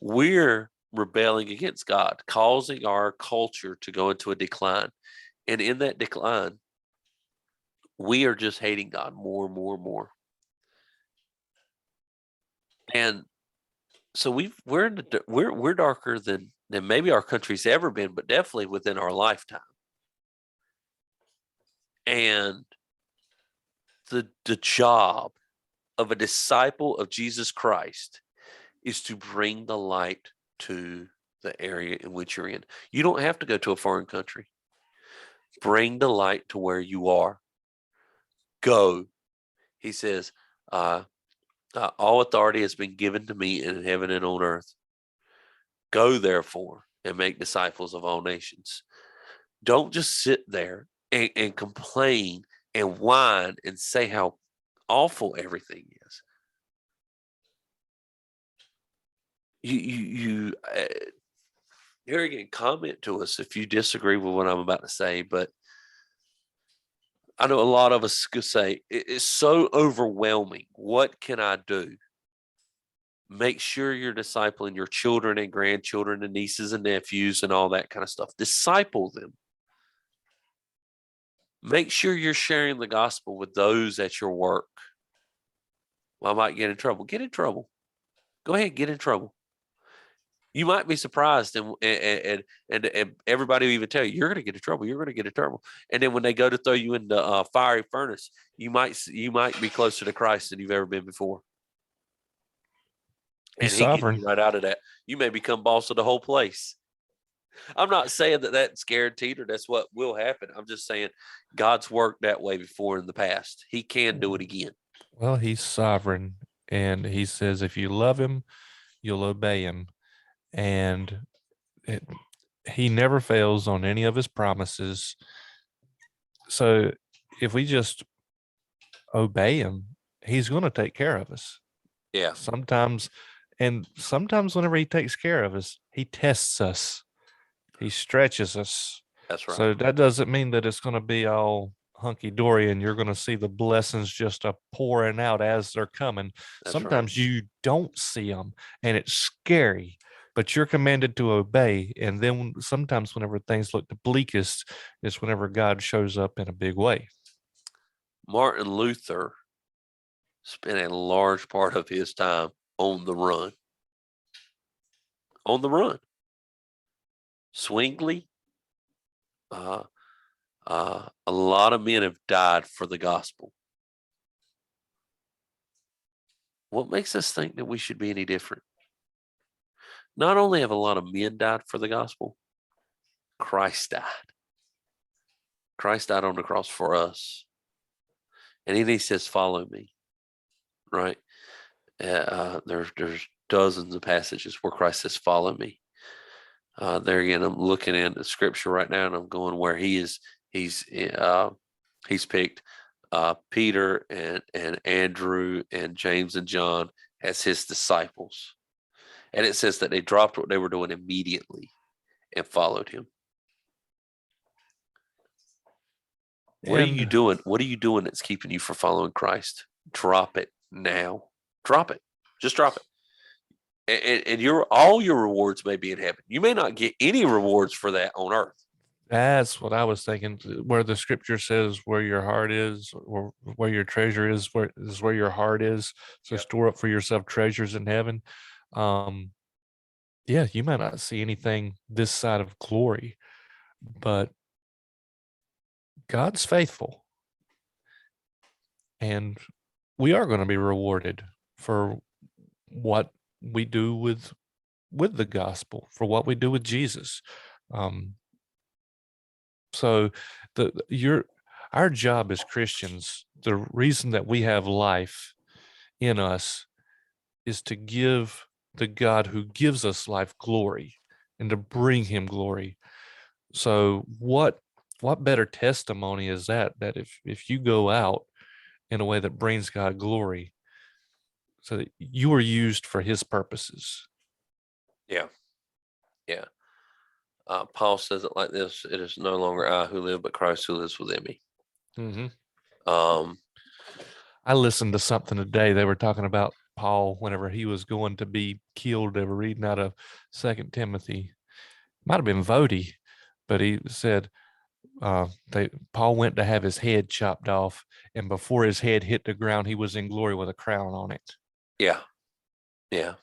We're rebelling against God, causing our culture to go into a decline. And in that decline, we are just hating God more and more and more. And so we're darker than maybe our country's ever been, but definitely within our lifetime. And the job of a disciple of Jesus Christ is to bring the light to the area in which you're in. You don't have to go to a foreign country. Bring the light to where you are. Go. He says, all authority has been given to me in heaven and on earth. Go, therefore, and make disciples of all nations. Don't just sit there and complain and whine and say how awful everything is. You here again, comment to us if you disagree with what I'm about to say, but I know a lot of us could say it's so overwhelming. What can I do? Make sure you're discipling your children and grandchildren and nieces and nephews and all that kind of stuff. Disciple them. Make sure you're sharing the gospel with those at your work. Well, I might get in trouble. Get in trouble. Go ahead, get in trouble. You might be surprised, and everybody will even tell you you're going to get in trouble. You're going to get in trouble. And then when they go to throw you in the fiery furnace, you might be closer to Christ than you've ever been before. He's And he gets sovereign. you right out of that. You may become boss of the whole place. I'm not saying that that's guaranteed or that's what will happen. I'm just saying God's worked that way before in the past. He can do it again. Well, he's sovereign, and he says if you love him, you'll obey him, and he never fails on any of his promises. So if we just obey him, he's going to take care of us. Yeah, Sometimes whenever he takes care of us, he tests us, he stretches us. that's right. So that doesn't mean that it's going to be all hunky dory and you're going to see the blessings just pouring out as they're coming. That's Sometimes right. you don't see them and it's scary, but you're commanded to obey. And then sometimes whenever things look the bleakest is whenever God shows up in a big way. Martin Luther spent a large part of his time on the run. On the run. Zwingli, a lot of men have died for the gospel. What makes us think that we should be any different? Not only have a lot of men died for the gospel, Christ died. Christ died on the cross for us. And then he says, follow me, right? There's dozens of passages where Christ says, follow me. There again, I'm looking at the scripture right now and I'm going where he's picked Peter and Andrew and James and John as his disciples. And it says that they dropped what they were doing immediately and followed him. What are you doing? What are you doing that's keeping you from following Christ? Drop it now. Drop it. Just drop it. And all your rewards may be in heaven. You may not get any rewards for that on earth. That's what I was thinking, where the scripture says where your heart is or where your treasure is, where your heart is. So Yep. store up for yourself treasures in heaven. Yeah, you might not see anything this side of glory, but God's faithful. And we are going to be rewarded for what we do with the gospel, for what we do with Jesus. So our job as Christians, the reason that we have life in us is to give the God who gives us life glory and to bring him glory. So what better testimony is that if you go out in a way that brings God glory, so that you are used for his purposes. Yeah. Yeah. Paul says it like this: "It is no longer I who live, but Christ who lives within me." Mm-hmm. I listened to something today. They were talking about Paul whenever he was going to be killed. They were reading out of 2 Timothy. Might have been Vody, but he said Paul went to have his head chopped off, and before his head hit the ground, he was in glory with a crown on it. Yeah. Yeah.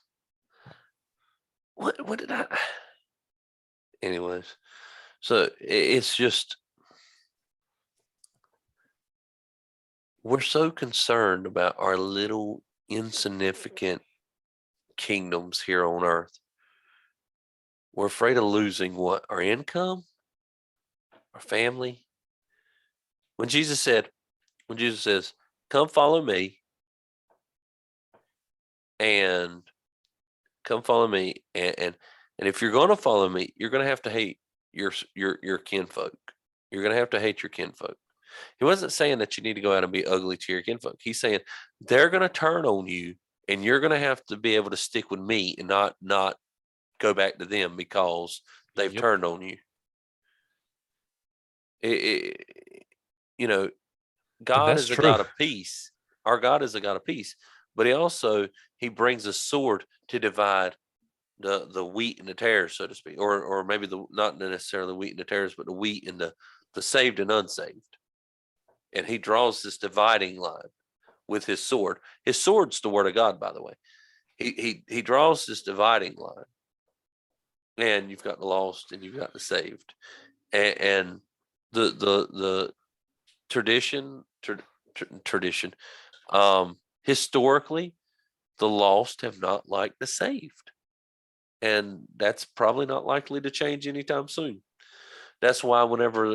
What did I? Anyways, so it's just we're so concerned about our little insignificant kingdoms here on earth. We're afraid of losing what? Our income, our family. When Jesus says, "Come follow me," and come follow me, and if you're going to follow me, you're going to have to hate your kinfolk. You're going to have to hate your kinfolk. He wasn't saying that you need to go out and be ugly to your kinfolk. He's saying they're going to turn on you, and you're going to have to be able to stick with me and not go back to them because they've Yep. turned on you. You know, And God that's is a true. God of peace. Our God is a God of peace, but he brings a sword to divide the wheat and the tares, so to speak, or maybe the not necessarily the wheat and the tares, but the wheat and the saved and unsaved. And he draws this dividing line with his sword. His sword's the word of God, by the way. He draws this dividing line, and you've got the lost and you've got the saved, and the tradition. Historically, the lost have not liked the saved, and that's probably not likely to change anytime soon. That's why whenever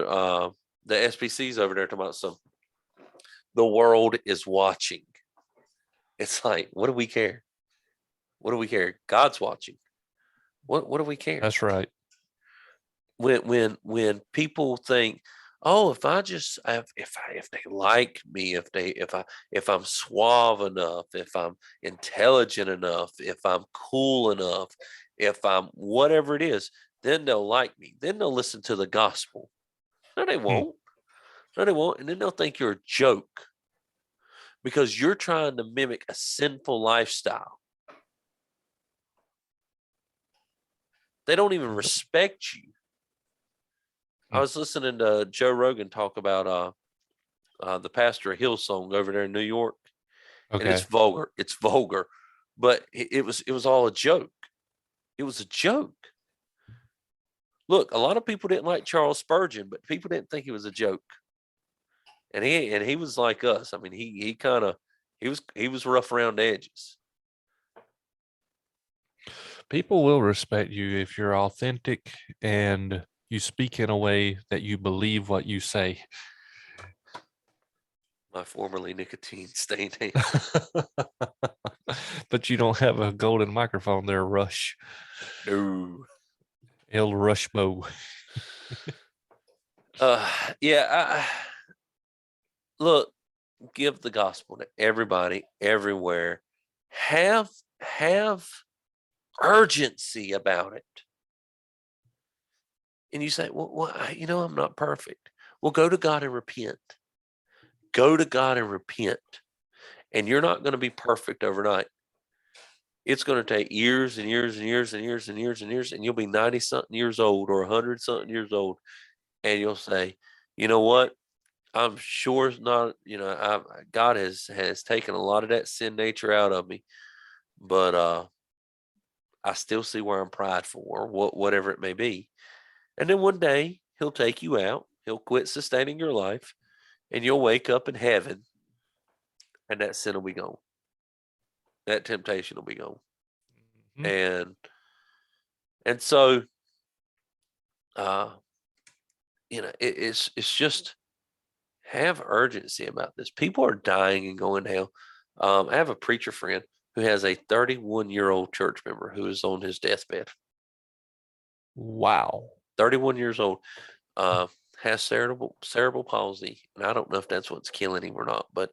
the SPC's over there talking about some, the world is watching. It's like, what do we care? What do we care? God's watching. What do we care? That's right. When people think, oh, if they like me, if I'm suave enough, if I'm intelligent enough, if I'm cool enough, if I'm whatever it is, then they'll like me. Then they'll listen to the gospel. No, they Hmm. won't. No, they won't. And then they'll think you're a joke because you're trying to mimic a sinful lifestyle. They don't even Yep. respect you. I Hmm. was listening to Joe Rogan talk about the Pastor Hillsong over there in New York, and it's Okay. vulgar. It's vulgar, but it was all a joke. It was a joke. Look, a lot of people didn't like Charles Spurgeon, but people didn't think he was a joke. And he was like us. I mean, he kind of he was rough around the edges. People will respect you if you're authentic and you speak in a way that you believe what you say. My formerly nicotine stained hand. But you don't have a golden microphone there, Rush. No. El Rushbo. Uh, yeah. Look, give the gospel to everybody, everywhere. Have urgency about it. And you say, well, I'm not perfect. Well, go to God and repent. Go to God and repent. And you're not going to be perfect overnight. It's going to take years and years and years and years and years and years, and you'll be 90 something years old or 100 something years old. And you'll say, you know what? I'm sure it's not, God has taken a lot of that sin nature out of me, but I still see where I'm prideful or whatever it may be. And then one day he'll take you out, he'll quit sustaining your life, and you'll wake up in heaven, and that sin will be gone. That temptation will be gone. Mhm. And so uh it's just have urgency about this. People are dying and going to hell. I have a preacher friend who has a 31-year-old church member who is on his deathbed. Wow. 31 years old, uh, has cerebral palsy, and I don't know if that's what's killing him or not, but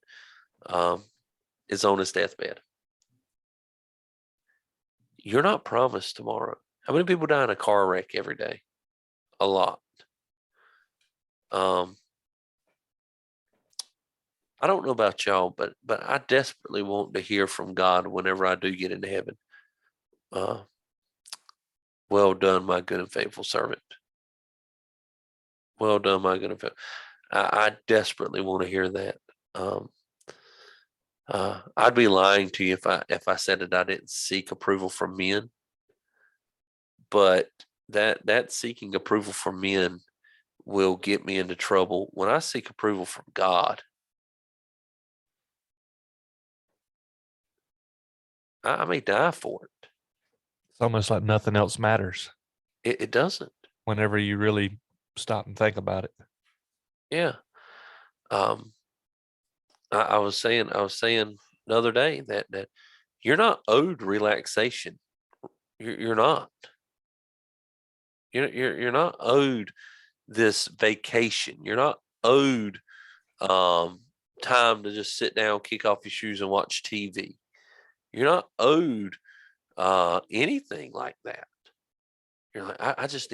um, is on his deathbed. You're not promised tomorrow. How many people die in a car wreck every day? A lot. Um, I don't know about y'all, but I desperately want to hear from God whenever I do get into heaven. Uh, well done, my good and faithful servant. Well done, my good and faithful. I desperately want to hear that. Um, I'd be lying to you if I said that I didn't seek approval from men, but that seeking approval from men will get me into trouble. When I seek approval from God, I may die for it. It's almost like nothing else matters It doesn't. whenever you really stop and think about it. Yeah. Um, I was saying the other day that you're not owed relaxation. You're not. You're not owed this vacation. You're not owed time to just sit down, kick off your shoes, and watch TV. You're not owed anything like that. You're like, I just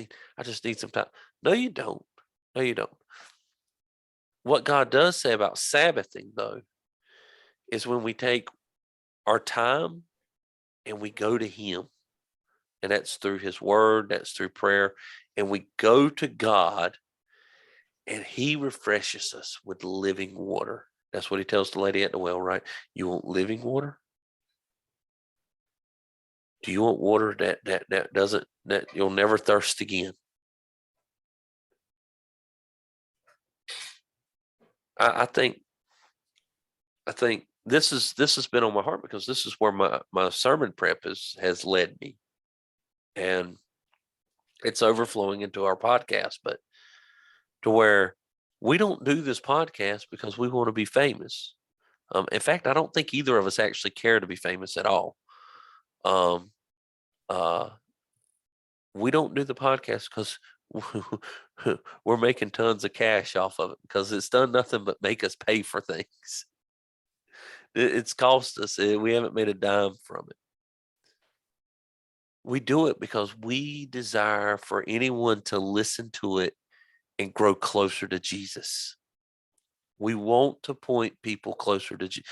need some time. No, you don't. No, you don't. What God does say about Sabbathing, though, is when we take our time and we go to Him, and that's through His Word, that's through prayer, and we go to God, and He refreshes us with living water. That's what He tells the lady at the well, right? You want living water? Do you want water that you'll never thirst again? I think this has been on my heart because this is where my sermon prep has led me, and it's overflowing into our podcast, but to where we don't do this podcast because we want to be famous. In fact, I don't think either of us actually care to be famous at all. Um, uh, we don't do the podcast because we're making tons of cash off of it because it's done nothing but make us pay for things. It's cost us. We haven't made a dime from it. We do it because we desire for anyone to listen to it and grow closer to Jesus. We want to point people closer to Jesus.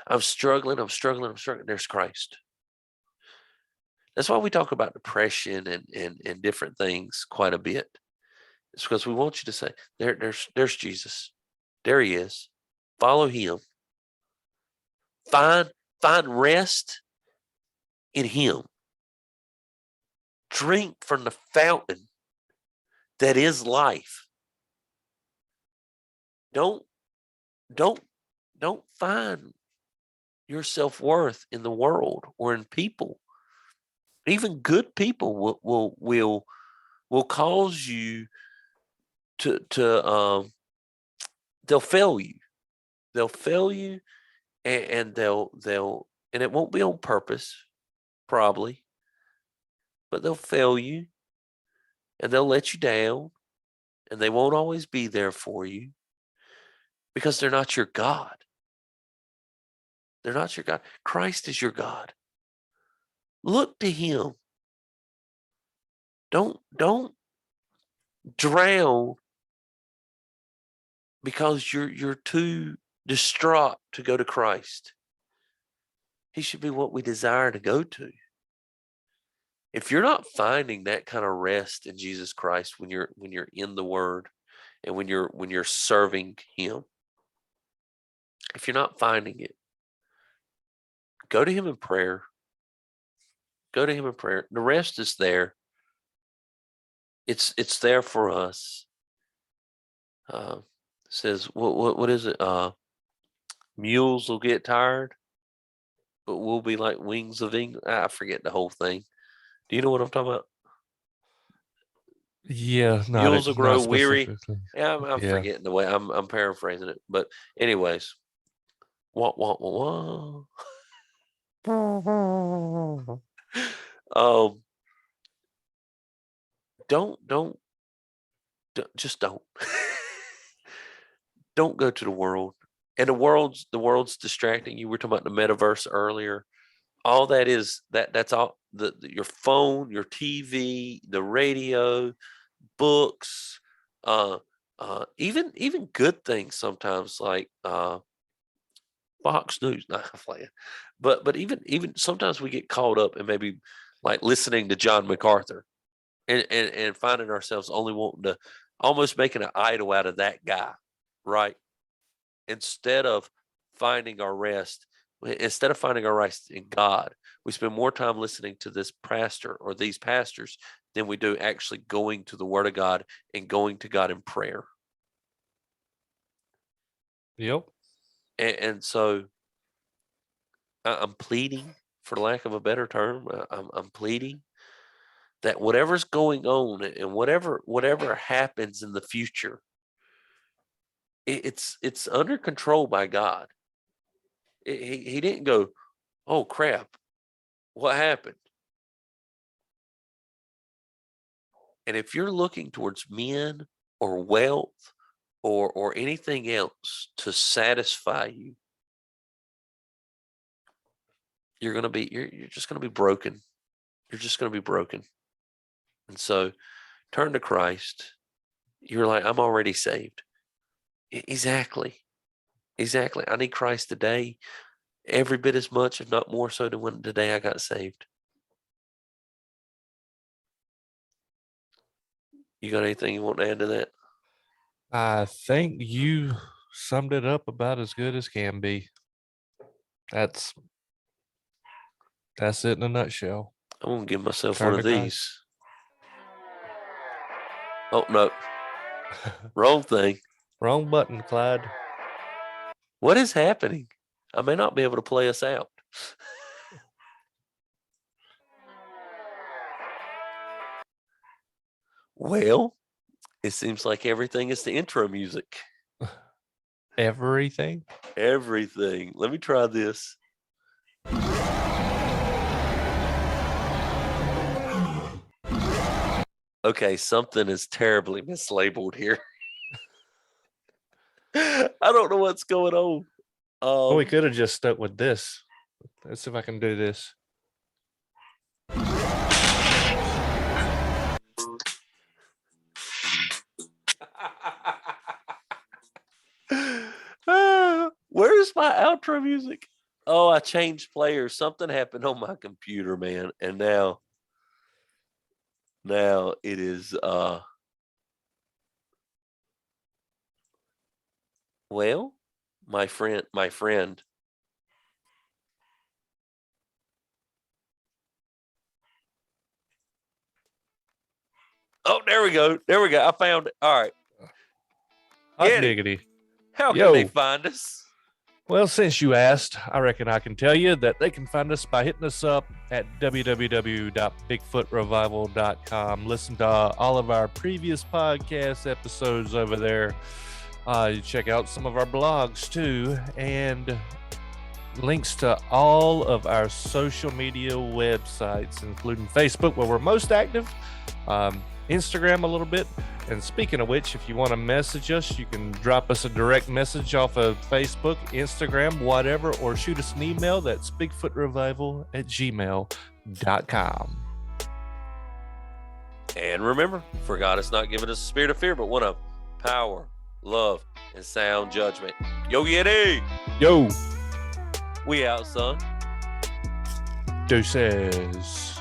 I'm struggling. There's Christ. That's why we talk about depression and different things quite a bit. It's because we want you to say, there's Jesus. There He is. Follow Him. Find rest in Him. Drink from the fountain that is life. Don't find your self-worth in the world or in people. Even good people will cause you to they'll fail you. They'll fail you, and they'll and it won't be on purpose, probably, but they'll fail you, and they'll let you down, and they won't always be there for you because they're not your God. They're not your God. Christ is your God. Look to Him. Don't drown because you're too distraught to go to Christ. He should be what we desire to go to. If you're not finding that kind of rest in Jesus Christ when you're in the Word and when you're serving Him, if you're not finding it, go to Him in prayer. Go to Him in prayer. The rest is there. It's there for us. Says what is it? Mules will get tired, but we'll be like wings of eagles. I forget the whole thing. Do you know what I'm talking about? Yeah, Mules will grow not weary. specifically. Yeah, I'm Yeah. forgetting the way. I'm paraphrasing it, but anyways, wah wah wah wah. Um, don't just don't don't go to the world. And the world's distracting you. We're talking about the metaverse earlier. All that is that's all your phone, your TV, the radio, books, uh, even good things sometimes like Fox News. Not playing, but even sometimes we get caught up in maybe like listening to John MacArthur and finding ourselves only wanting to almost making an idol out of that guy, right? Instead of finding our rest, instead of finding our rest in God, we spend more time listening to this pastor or these pastors than we do actually going to the Word of God and going to God in prayer. Yep. And so I'm pleading, for lack of a better term, I'm pleading that whatever's going on and whatever happens in the future, it's under control by God. He didn't go, oh crap, what happened? And if you're looking towards men or wealth or anything else to satisfy you, you're just gonna be broken. You're just gonna be broken. And so turn to Christ. You're like, I'm already saved. Exactly. Exactly. I need Christ today every bit as much, if not more so, than when today I got saved. You got anything you want to add to that? I think you summed it up about as good as can be. That's it in a nutshell. I'm gonna give myself Turn one of to Christ. these. Oh no, wrong thing. Wrong button, Clyde. What is happening? I may not be able to play us out. Well, it seems like everything is the intro music. Everything. Everything. Let me try this. Okay, something is terribly mislabeled here. I don't know what's going on. Well, we could have just stuck with this. Let's see if I can do this. Where's my outro music? Oh, I changed players. Something happened on my computer, man. And now it is well, my friend. Oh, there we go. I found it. All right. Hot Eddie, diggity. how Yo. can they find us? Well, since you asked, I reckon I can tell you that they can find us by hitting us up at www.bigfootrevival.com. Listen to all of our previous podcast episodes over there. You check out some of our blogs too, and links to all of our social media websites, including Facebook, where we're most active, Instagram a little bit. And speaking of which, if you want to message us, you can drop us a direct message off of Facebook, Instagram, whatever, or shoot us an email. That's bigfootrevival@gmail.com. And remember, for God has not given us a spirit of fear, but one of power, love, and sound judgment. Yo, Yeti! Yo, We out, son. deuces.